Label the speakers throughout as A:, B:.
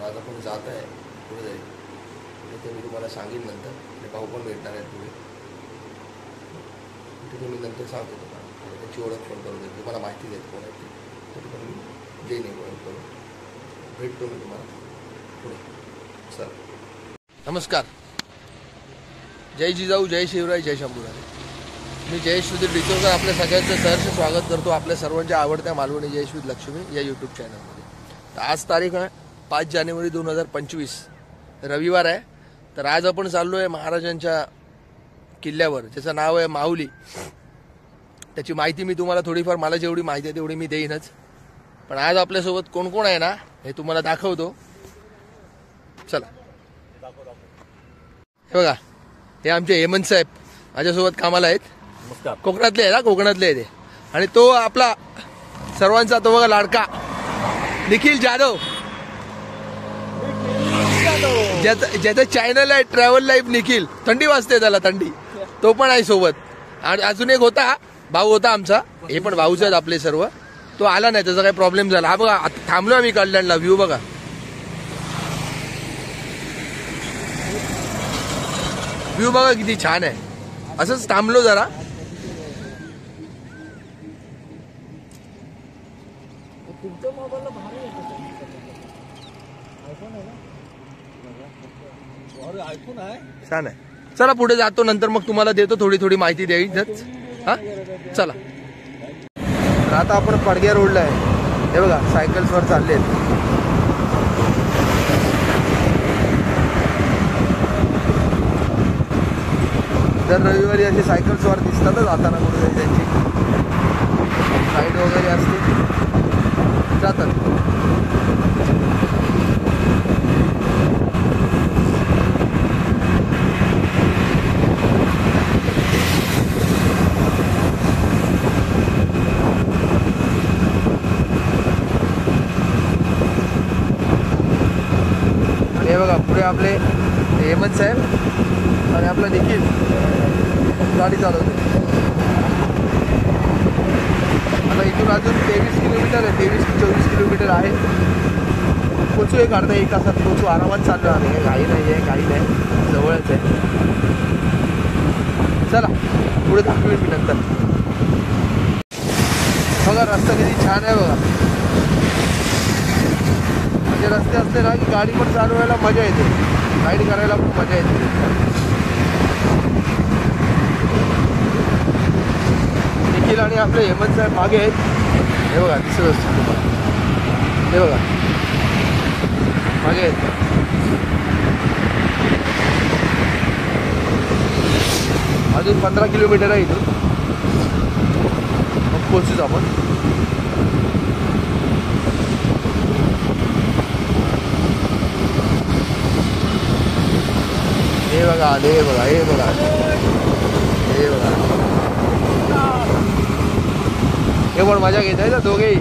A: आज आपण जात आहे पुढे जाईल तिथे मी तुम्हाला सांगेन नंतर. ते भाऊ पण भेटणार आहेत पुढे, तिथे मी नंतर सांगतो तुम्हाला. त्याची ओळख पण करून देतो, तुम्हाला माहिती देतो कोण आहे ते पण मी देईन ओळख करून. भेटतो मी तुम्हाला पुढे. सर नमस्कार. जय जिजाऊ, जय शिवराय, जय शंभूराजे. मी जयेश सुधीर डिचोकर आपल्या सगळ्यांचं सहर्ष स्वागत करतो आपल्या सर्वांच्या आवडत्या मालवणी जयेश विथ लक्ष्मी या यूट्यूब चॅनलमध्ये. तर आज तारीख आहे 5 जानेवारी 2025, रविवार आहे. तर आज आपण चाललो आहे महाराजांच्या किल्ल्यावर, ज्याचं नाव आहे माहुली. त्याची माहिती मी तुम्हाला थोडीफार, मला जेवढी माहिती आहे तेवढी मी देईनच. पण आज आपल्यासोबत कोण कोण आहे ना हे तुम्हाला दाखवतो. चला. हे बघा, हे आमचे हेमंत साहेब माझ्यासोबत कामाला आहेत. कोकणातले आहे ना, कोकणातले आहे ते. आणि तो आपला सर्वांचा तो बघा लाडका निखिल जाधव, ज्याचं चॅनल आहे ट्रॅव्हल लाईफ निखिल. थंडी वाजते त्याला, थंडी. तो पण आहे सोबत. आणि अजून एक होता भाऊ होता आमचा, हे पण भाऊच आहेत आपले सर्व. तो आला नाही, त्याचा काही प्रॉब्लेम झाला. हा बघा, थांबलो आम्ही कल्याणला. व्ह्यू बघा, व्ह्यू बघा किती छान आहे. असंच थांबलो जरा. छान आहे. चला पुढे जातो, नंतर मग तुम्हाला देतो थोडी थोडी माहिती द्यायचीच. हा चला. आता आपण पडग्या रोडला आहे. हे बघा, सायकल्सवर चालले आहेत. दर रविवारी असे सायकल्सवर दिसतातच जाताना कुठे त्यांची राईड वगैरे असते, जातात. आणि हे बघा, पुढे आपले हेमंत साहेब आणि आपला निखिल गाडी चालवते. आता इथून अजून 23 किलोमीटर आहे, 23 ते 24 किलोमीटर आहे. पोचू एक अर्धा 1 तासात पोचू. आरामात चाललो आम्ही, काही नाही आहे, काही नाही, जवळच आहे. चला पुढे दाखवेन मी नंतर. बघा रस्ता किती छान आहे बघा. म्हणजे रस्ते असते ना की गाडी पण चालवायला मजा येते, राईड करायला पण मजा येते. निखिल आणि आपले हेमंत साहेब मागे आहेत. हे बघा, दिसत असतं तुम्हाला. हे बघा मागे आहेत. अजून 15 किलोमीटर आहे इथून, मग पोहोचूच आपण. हे बघा आले, हे बघा, हे बघा, हे बघा. हे पण मजा घेत आहे ना दोघेही,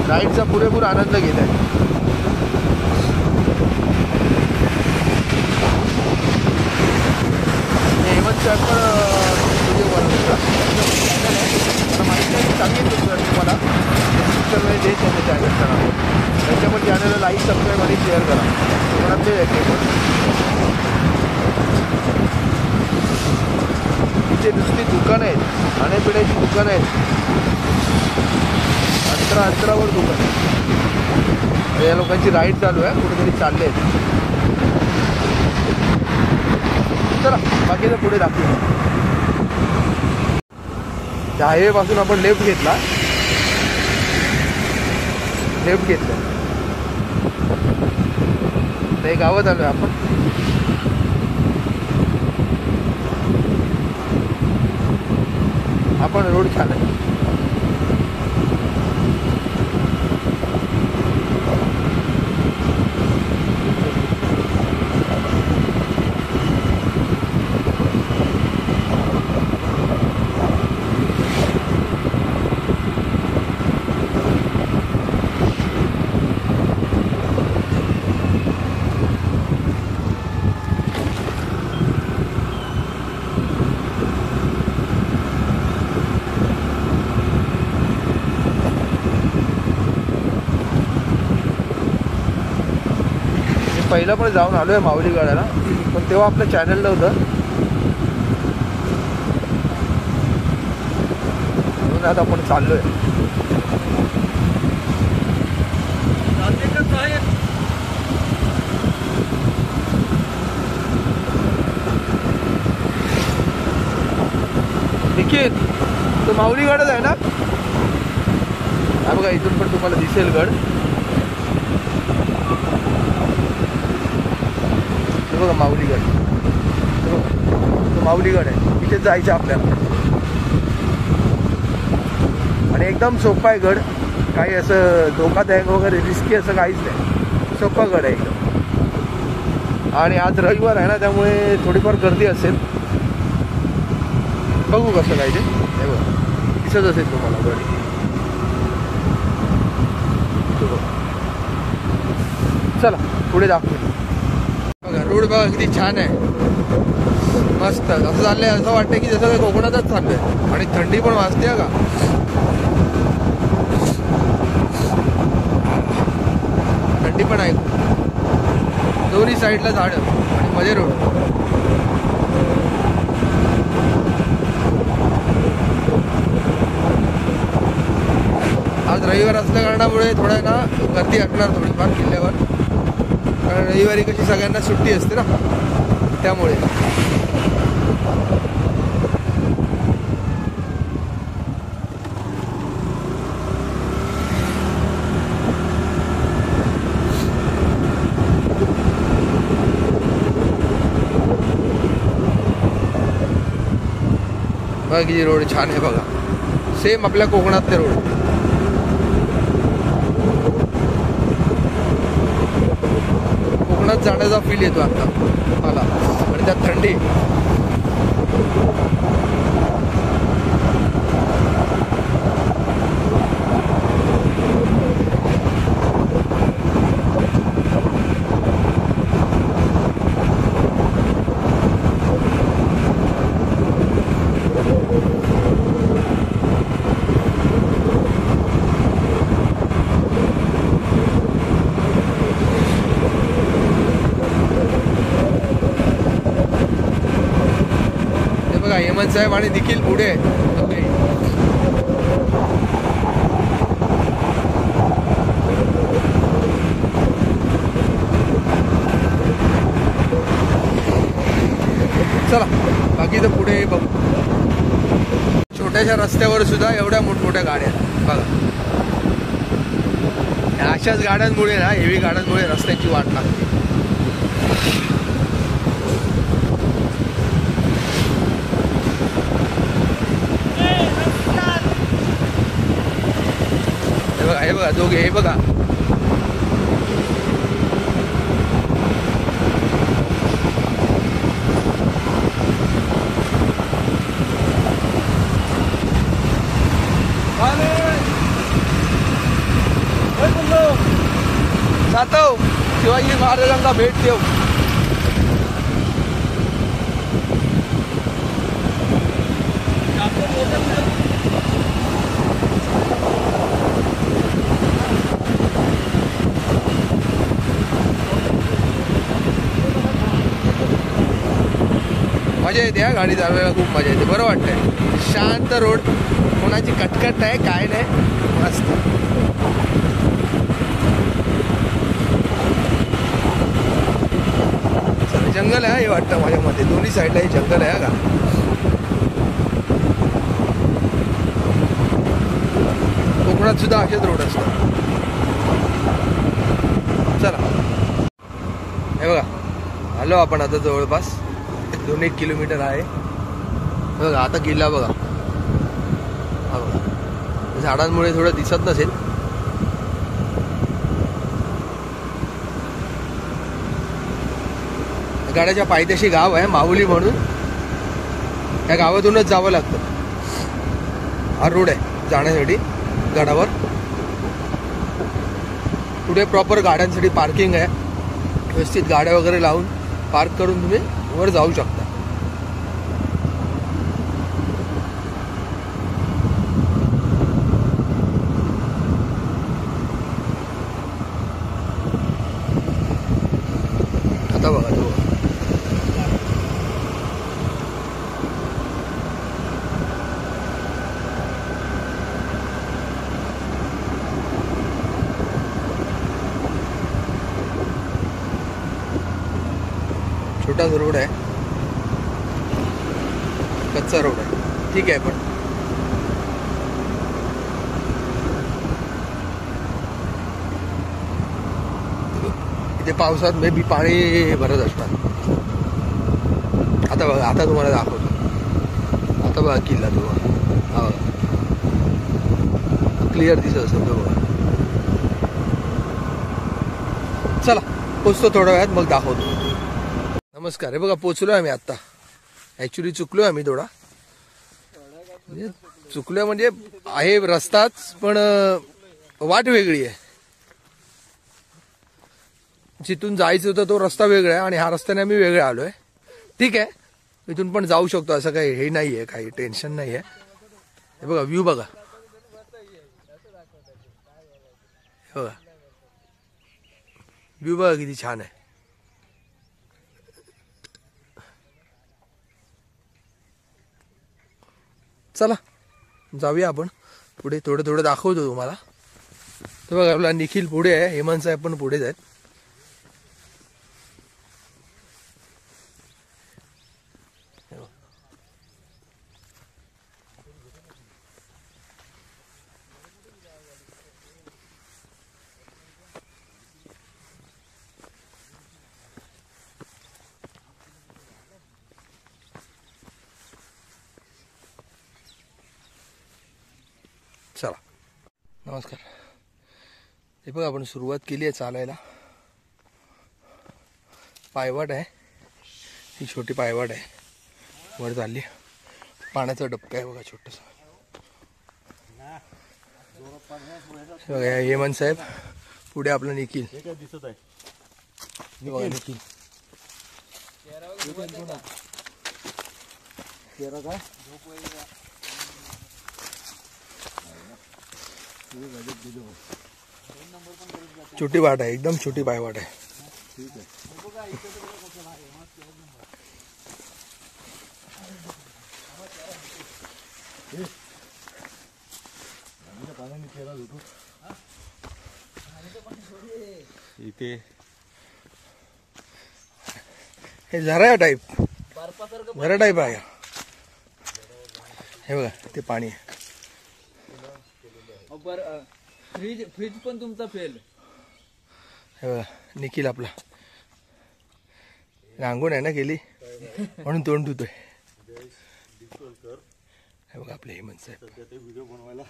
A: राईडचा पुरेपूर आनंद घेत आहे. हेमंत साहेब पण व्हिडिओ बनवतो. मला माहिती नाही, सांगितलं सर तुम्हाला पिक्चर मध्ये देत आहे चॅनलचं नाव. त्यांच्या पण चॅनलला लाईक, सबस्क्राईब आणि शेअर करा. तुम्हाला ते इथे नुसती दुकानं आहेत, खाण्यापिण्याची दुकानं आहेत, अंतरावर दुकान. या लोकांची राईड चालू आहे, कुठेतरी चालले आहेत. चला बाकीचं पुढे दाखवू. त्या हायवे पासून आपण लेफ्ट घेतला, लेफ्ट घेतलं ते गावात आलोय आपण. आपण रोड छान आहे. पहिला पण जाऊन आलो आहे माऊली गडाला, पण तेव्हा आपलं चॅनल नव्हतं, म्हणून आता आपण चाललो आहे. निखिल, तो माऊली गडच आहे ना? हा बघा, इथून पण तुम्हाला दिसेल गड. बघा माऊली गड, तो माऊली गड आहे, इथेच जायचं आपल्याला. आणि एकदम सोपा आहे गड, काही असं धोकादायक वगैरे रिस्की असं काहीच नाही, सोपा गड आहे एकदम. आणि आज रविवार आहे ना, त्यामुळे थोडीफार गर्दी असेल, बघू कसं काय ते. बघा दिसत असेल तुम्हाला गड. चला पुढे दाखवू. बघा रोड बघा किती छान आहे, मस्त. असं चाललंय, असं वाटतं की जसं काही कोकणातच चाललंय. आणि थंडी पण वाजते का, थंडी पण आहे. दोन्ही साईडला झाडं आणि मध्ये रोड. आज रविवार असल्या कारणामुळे थोडा ना गर्दी असणार थोडीफार किल्ल्यावर, कारण रविवारी कशी सगळ्यांना सुट्टी असते ना, त्यामुळे. बघा किती रोड छान आहे बघा, सेम आपल्या कोकणातले रोड. कोकणात जाण्याचा फील येतो आता मला, आणि त्यात थंडी. हेमंत साहेब आणि निखिल पुढे. चला बाकी तर पुढे बघू. छोट्याशा रस्त्यावर सुद्धा एवढ्या मोठमोठ्या गाड्या बघा. अशाच गाड्यांमुळे ना, हेवी गाड्यांमुळे रस्त्याची वाट लागते. हे बघा दोघे, हे बघा सातव शिवाजी महाराजांना भेट देऊ. मजा येते हा गाडी चालवायला, खूप मजा येते, बरं वाटतंय. शांत रोड, कोणाची कटकट नाही, काय नाही, मस्त. जंगल आहे हे वाटतं माझ्या मध्ये, दोन्ही साईडला हे जंगल आहे का. कोकणात सुद्धा असेच रोड असतात. चला हे बघा, आलो आपण आता जवळपास 2-1 किलोमीटर आहे. बघा आता किल्ला बघा, हा बघा, झाडांमुळे थोडं दिसत नसेल. गाड्याच्या पायथ्याशी गाव आहे माहुली म्हणून, त्या गावातूनच जावं लागतं. हा रोड आहे जाण्यासाठी गडावर. पुढे प्रॉपर गाड्यांसाठी पार्किंग आहे, व्यवस्थित गाड्या वगैरे लावून पार्क करून तुम्ही वर जाऊ शकता. आता बघा तो छोटा रोड आहे, कच्चा रोड आहे, ठीक आहे. पण इथे पावसात मे बी पाणी भरत असतात. आता बघा, आता तुम्हाला दाखवतो. आता बघा किल्ला तो हा क्लिअर दिसत असेल तो बघा. चला पोचतो थोड्या वेळात, मग दाखवतो. नमस्कार. हे बघा पोचलोय आम्ही आता. ऍक्च्युली चुकलोय आम्ही थोडा, म्हणजे चुकलोय म्हणजे आहे रस्ताच, पण वाट वेगळी आहे. जिथून जायचं होतं तो रस्ता वेगळा आहे आणि ह्या रस्त्याने आम्ही वेगळे आलोय. ठीक आहे, इथून पण जाऊ शकतो, असं काही हे नाहीये, काही टेन्शन नाहीये. हे बघा व्ह्यू बघा, बघा व्ह्यू बघा किती छान आहे. चला जाऊया आपण पुढे. थोडं थोडं दाखवतो तुम्हाला. तर बघा आपला निखिल पुढे आहे, हेमंत साहेब पण पुढेच आहेत. चला नमस्कार. हे बघा आपण सुरुवात केली आहे चालायला. पायवाट आहे, ही छोटी पायवाट आहे, वर चालली. पाण्याचा डबका आहे बघा छोटासा. बघा हेमंत साहेब पुढे, आपला निखिल दिसत आहे. बघा निखिल छोटी वाट आहे, एकदम छोटी पायवाट आहे. इथे हे झरा टाईप आहे. हे बघा ते पाणी आहे.
B: फ्रीज पण तुमचा फेल.
A: हे बघा निखिल आपला रांगोण आहे ना केली म्हणून तोंड धुतोय. हे बघा आपले हेमंत साहेब व्हिडिओ बनवायला.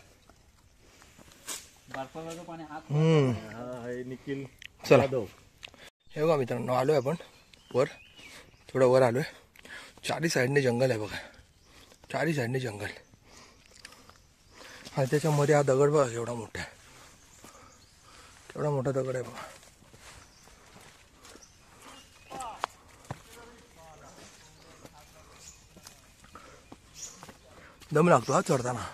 A: निखिल चला. हे बघा मित्रांनो आलोय आपण वर, थोडं वर आलोय. चारी साईडने जंगल आहे बघा, चारी साईडने जंगल. आणि त्याच्यामध्ये हा दगड बघा केवढा मोठा आहे, केवढा मोठा दगड आहे बघा. दम लागतो हा चढताना,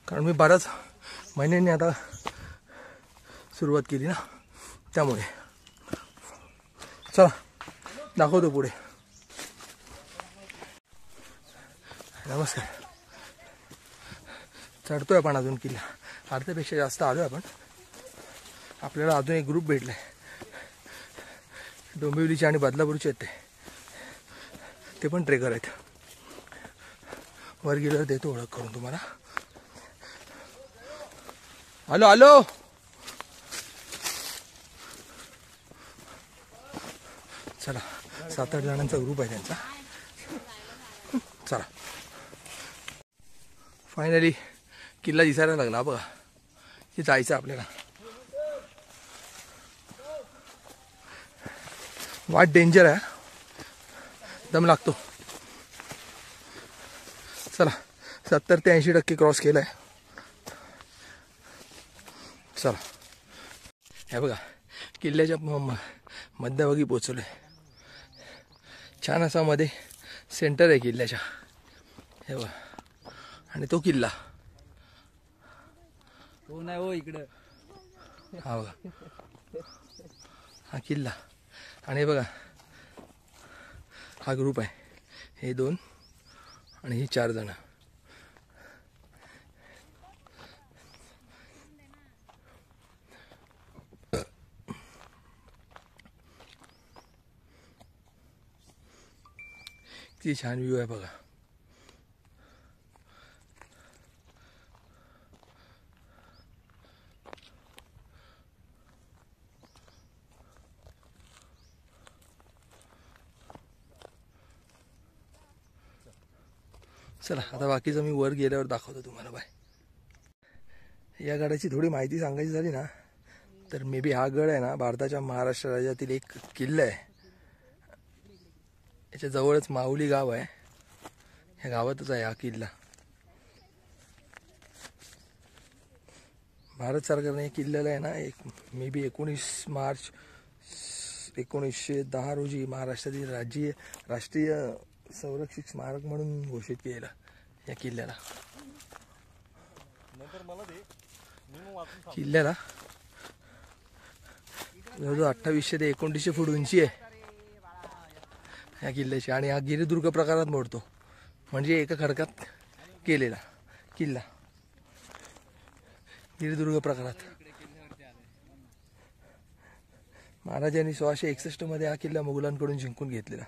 A: कारण मी बऱ्याच महिन्यांनी आता सुरुवात केली ना, त्यामुळे. चला दाखवतो पुढे. नमस्कार. चढतोय आपण अजून किल्ला, अर्ध्यापेक्षा जास्त आलोय आपण. आपल्याला अजून एक ग्रुप भेटलाय, डोंबिवलीचे आणि बदलापूरचे आहेत ते पण ट्रेकर आहेत. वर गेल्यावर देतो ओळख करून तुम्हाला. Hello hello. चला 7-8 जणांचा ग्रुप आहे त्यांचा. चला फायनली किल्ला दिसायला लागला बघा. हे जायचं आपल्याला. वाट डेंजर आहे, दम लागतो. चला 70 ते 80% क्रॉस केलाय. चला हे बघा किल्ल्याच्या मध्यभागी पोचलोय. छान असा मध्ये सेंटर आहे किल्ल्याच्या. हे बघा आणि तो किल्ला
B: हो नाही हो इकडं.
A: हा बघा हा किल्ला. आणि हे बघा हा ग्रुप आहे, हे 2 आणि ही 4 जण. किती छान व्ह्यू आहे बघा. चला आता बाकीचं मी वर गेल्यावर दाखवतो तुम्हाला. बाय. या गडाची थोडी माहिती सांगायची झाली ना तर मे बी हा गड आहे ना भारताच्या महाराष्ट्र राज्यातील एक किल्ला आहे. याच्या जवळच माहुली गाव आहे, ह्या गावातच आहे हा किल्ला. भारत सरकारने या किल्ल्याला आहे ना मे बी 19 मार्च 1910 रोजी महाराष्ट्रातील राष्ट्रीय संरक्षित स्मारक म्हणून घोषित केलं या किल्ल्याला. किल्ल्याला जवळजवळ 2800 ते 2900 फूट उंची आहे या किल्ल्याची. आणि हा गिरिदुर्ग प्रकारात मोडतो, म्हणजे एका खडकात केलेला किल्ला. गिरिदुर्ग प्रकारात महाराजांनी 1661 मध्ये हा किल्ला मुघलांकडून जिंकून घेतलेला.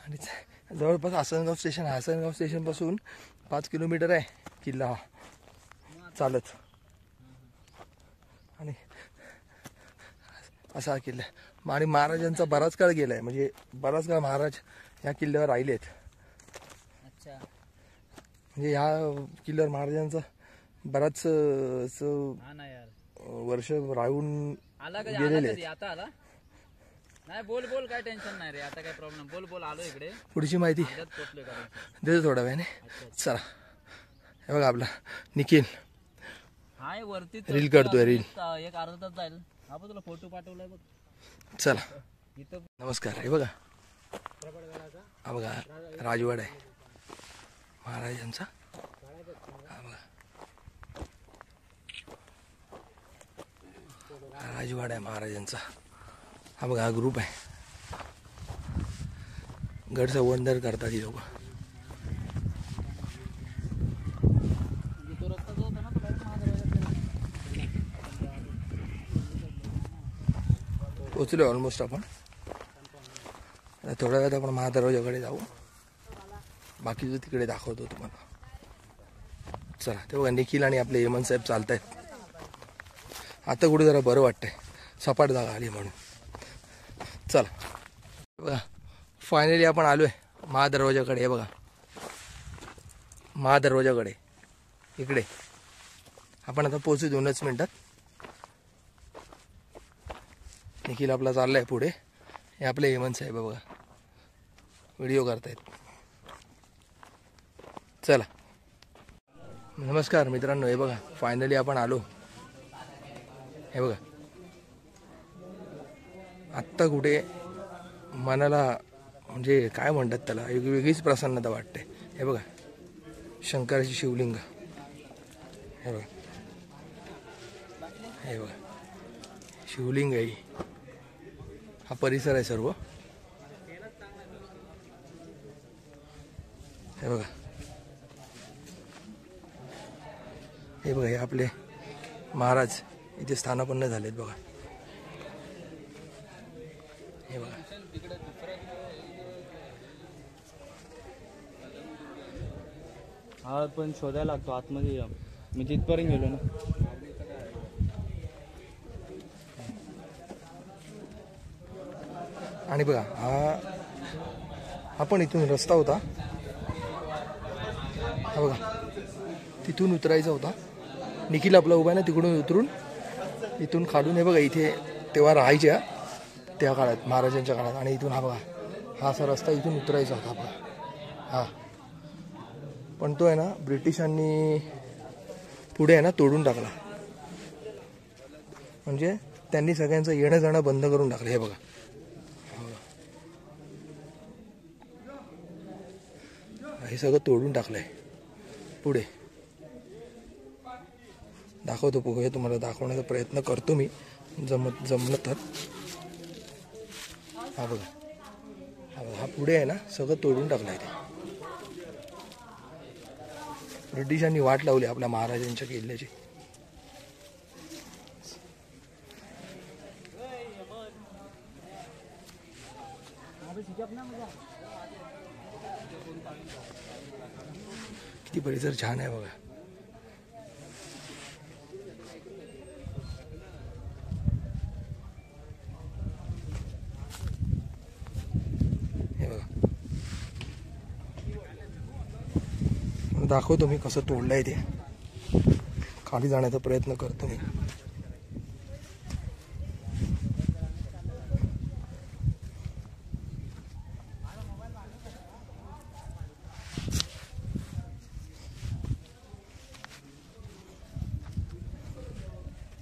A: आणि जवळपास आसनगाव स्टेशन, आसनगाव स्टेशन पासून 5 किलोमीटर आहे किल्ला हा चालत. आणि असा हा किल्ला. आणि महाराजांचा बराच काळ गेलाय, म्हणजे बराच काळ महाराज या किल्ल्यावर राहिलेत. म्हणजे ह्या किल्ल्यावर महाराजांचा बराच वर्ष राहून गेलेले आहेत.
B: आता आला नाही. बोल काय टेन्शन नाही रे, आता काय प्रॉब्लेम. बोल आलो इकडे.
A: पुढची माहिती देतो थोड्या वेळाने. चला हे बघा आपला निखिल
B: हाय वरती
A: रील करतोय. रील
B: एक अर्धा तास जाईल. हा तुला फोटो पाठवलाय बघ.
A: चला नमस्कार. हे बघा हा बघा राजवाड आहे महाराजांचा. हा बघा हा राजवाड आहे महाराजांचा. हा बघा हा ग्रुप आहे, गड संवर्धन करतात ही लोक. पोचलो ऑलमोस्ट आपण. थोड्या वेळात आपण महादरवाजाकडे जाऊ, बाकीचं तिकडे दाखवतो तुम्हाला. चला ते बघा निखिल आणि आपले हेमंत साहेब चालत आहेत. आता कुठे जरा बरं वाटतंय, सपाट जागा आली म्हणून. चला बघा फायनली आपण आलोय महादरवाजाकडे. हे बघा महादरवाजाकडे इकडे आपण आता पोहोचू 2च मिनिटात. निखिल आपला चाललाय पुढे. हे आपले हेमंत साहेब बघा व्हिडिओ करतायत. चला नमस्कार मित्रांनो. हे बघा फायनली आपण आलो. हे बघा आत्ता कुठे मनाला म्हणजे काय म्हणतात त्याला, एक वेगळीच प्रसन्नता वाटते. हे बघा शंकराची शिवलिंग. हे बघा हे बघा शिवलिंग आहे. हा परिसर आहे सर्व. हे बघा हे बघा हे आपले महाराज इथे स्थानापन्न झालेत बघा. हे बघा
B: हा पण शोधायला लागतो आतमध्ये. मी तिथपर्यंत गेलो ना.
A: आणि बघा हा पण इथून रस्ता होता. हा बघा तिथून उतरायचा होता. निखिल आपला उभा आहे ना, तिकडून उतरून इथून खालून. हे बघा इथे तेव्हा राहायच्या त्या काळात, महाराजांच्या काळात. आणि इथून हा बघा हा असा रस्ता इथून उतरायचा होता बघा हा. पण तो आहे ना ब्रिटिशांनी पुढे आहे ना तोडून टाकला. म्हणजे त्यांनी सगळ्यांचं येणं जाणं बंद करून टाकलं. हे बघा हे सगळं तोडून टाकलंय पुढे. दाखवतो पोहे तुम्हाला दाखवण्याचा प्रयत्न करतो मी जमलं तर. हा बघा, हा पुढे आहे ना सगळं तोडून टाकलं आहे ते. ब्रिटिशांनी वाट लावली आपल्या महाराजांच्या किल्ल्याची. किती परिसर छान आहे बघा. हे बघा, दाखवतो मी कसं तोडलंय ते. खाली जाण्याचा प्रयत्न करतो मी.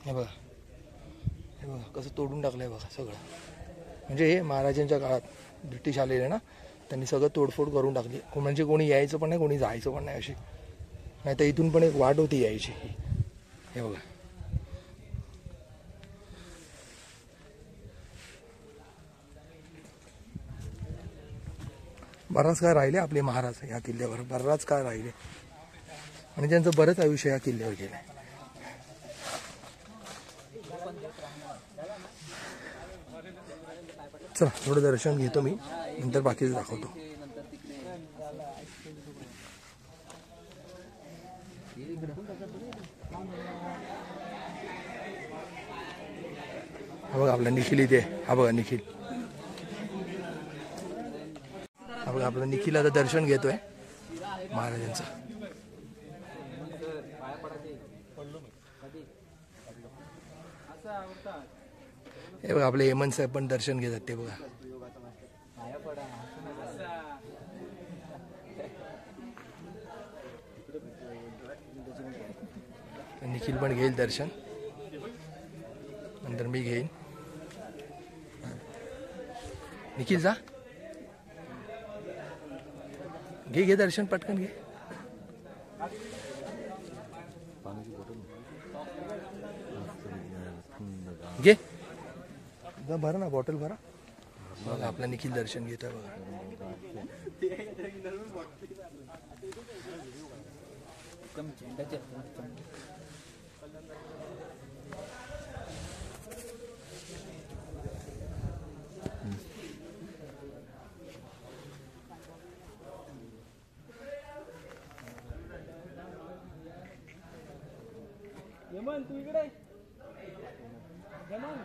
A: हे बघा, हे बघा कसं तोडून टाकलंय बघा सगळं. म्हणजे हे महाराजांच्या काळात ब्रिटिश आलेले ना, त्यांनी सगळं तोडफोड करून टाकली. म्हणजे कोणी यायचं पण नाही, कोणी जायचं पण नाही अशी. नाही तर इथून पण एक वाट होती यायची. हे बघा, बराच काय राहिले आपले महाराज या किल्ल्यावर, बराच काय राहिले. आणि त्यांचं बरंच आयुष्य या किल्ल्यावर गेलंय. चला थोडं दर्शन घेतो मी, नंतर बाकीचं दाखवतो. हा बघा आपला निखिल इथे. हा बघा निखिल. हा बघा आपला निखिल आता दर्शन घेतोय महाराजांचं. हे बघा आपले हेमंत साहेब पण दर्शन घेतात ते बघा. निखिल पण घेईल दर्शन, नंतर मी घेईन. निखिल जा, घे दर्शन पटकन घे. घे भरा ना, बॉटल भरा. बघा आपला निखिल दर्शन घेतोय बघा.
C: यमन तू इकडे. यमन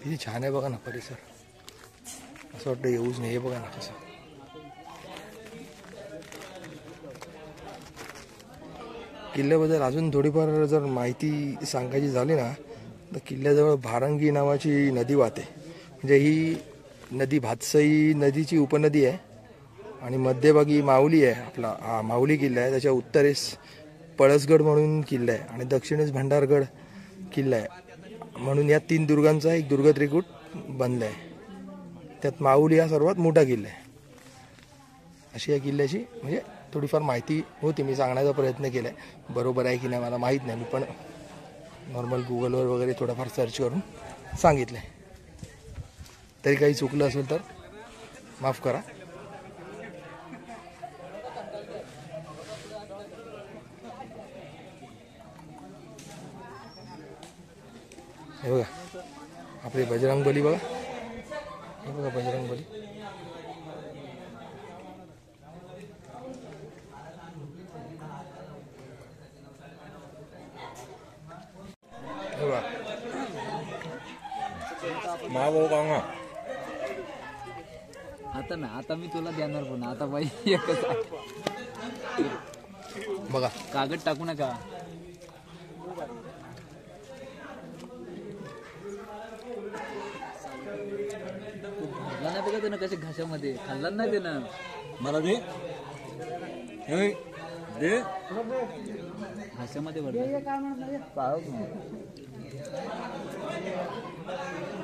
A: किती छान आहे बघा ना परिसर. असं वाटतं येऊच नाही. हे बघा ना कसं. किल्ल्याबद्दल अजून थोडीफार जर माहिती सांगायची झाली ना, तर किल्ल्याजवळ भारंगी नावाची नदी वाहते. म्हणजे ही नदी भातसई नदीची उपनदी आहे. आणि मध्यभागी माऊली आहे. आपला हा माऊली किल्ला आहे. त्याच्या उत्तरेस पळसगड म्हणून किल्ला आहे आणि दक्षिणेस भंडारगड किल्ला आहे. म्हणून या 3 दुर्गांचा एक दुर्ग त्रिकूट बनला आहे. त्यात माऊली हा सर्वात मोठा किल्ला आहे. अशी या किल्ल्याची म्हणजे थोडीफार माहिती होती. मी सांगण्याचा प्रयत्न केला आहे. बरोबर आहे की नाही मला माहीत नाही. मी पण नॉर्मल गुगलवर वगैरे थोडंफार सर्च करून सांगितलं आहे. तरी काही चुकलं असेल तर माफ करा. हे बघा आपले बजरंगबली बघा. हे बघा बजरंगबली. हे बघा
C: मागो का.
B: आता ना, आता मी तुला देणार पण आता बाई एकच आहे.
A: बघा
B: कागद टाकू नका. का त्यानं कशा घशामध्ये खाल्ला नाही त्यानं
C: मला दे हे, दे
B: घशामध्ये भरलं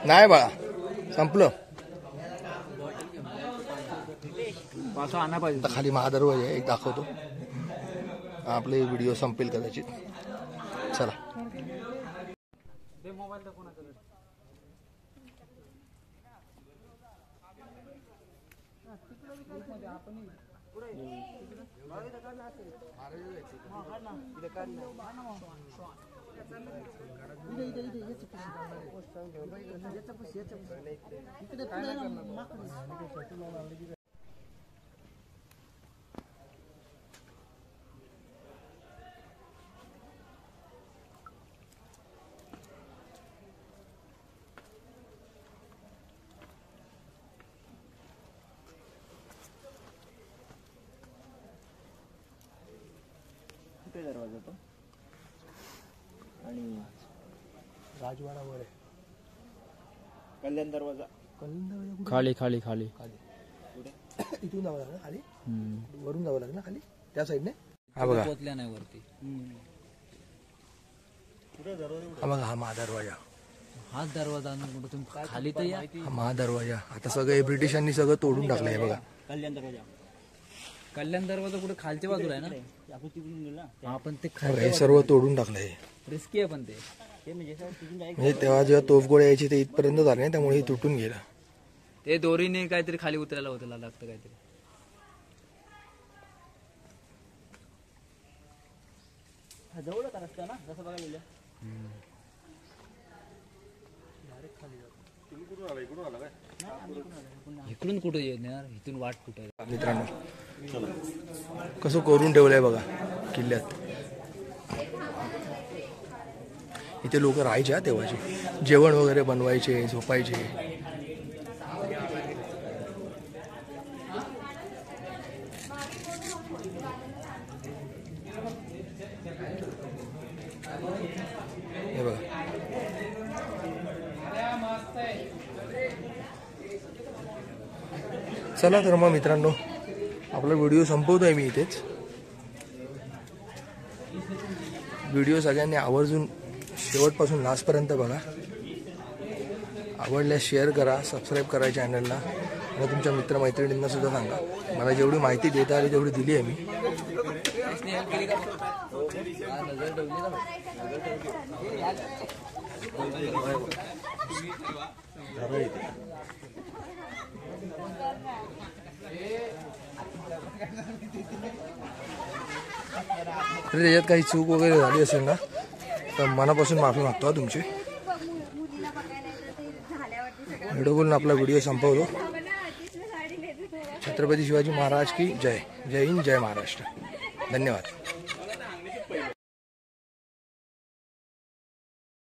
A: नाही बाळा संपलं.
B: पासा आणा पाहिजे.
A: आता खाली महादरवाजा आहे, एक दाखवतो. आपले व्हिडिओ संपेल कदाचित. चला
B: दरवाजा तो आणि
A: राजवाडावर आहे.
B: कल्याण दरवाजा
C: खाली खाली खाली
A: इथून जावं लागलं खाली, वरून जावं लागलं खाली त्या साईडने. हा बघा,
B: पोचल्या नाही वरती.
A: हा बघा, हा महादरवाजा.
B: हाच दरवाजा आणून कुठं तुम्ही खाली तर या.
A: हा महादरवाजा आता सगळे ब्रिटिशांनी सगळं तोडून टाकलं आहे बघा.
B: कल्याण दरवाजा कुठे खालच्या बाजूला आहे ना. आपण ते
A: हे सर्व तोडून टाकलं आहे.
B: रिस्की आहे पण ते
A: म्हणजे तेव्हा जेव्हा तोफगोळे यायचे ते इथपर्यंत झाले नाही, त्यामुळे हे तुटून गेलं.
B: ते दोरीने काहीतरी खाली उतरायला लागतं काहीतरी. जवळ रस्ता ना जसं बघायला गेलं. इकडून कुठे येणार, इथून वाट कुठे.
A: मित्रांनो कसं करून ठेवलंय बघा किल्ल्यात. इथे लोक राहायचे हा तेव्हाचे, जेवण वगैरे बनवायचे, झोपायचे. हे बघा, चला तर मग मित्रांनो आपला व्हिडिओ संपवतोय मी इथेच. व्हिडिओ सगळ्यांनी आवर्जून शेवटपासून लास्टपर्यंत बघा. आवडल्यास शेअर करा, सबस्क्राईब करा चॅनलला आणि तुमच्या मित्रमैत्रिणींना सुद्धा सांगा. मला जेवढी माहिती देता आली तेवढी दिली आहे मी. तर त्याच्यात काही चूक वगैरे झाली असेल ना तर मनापासून माफी मागतो तुमची. व्हिडिओ बोलून आपला व्हिडिओ संपवतो. छत्रपती शिवाजी महाराज की जय. जय हिंद, जय महाराष्ट्र. धन्यवाद.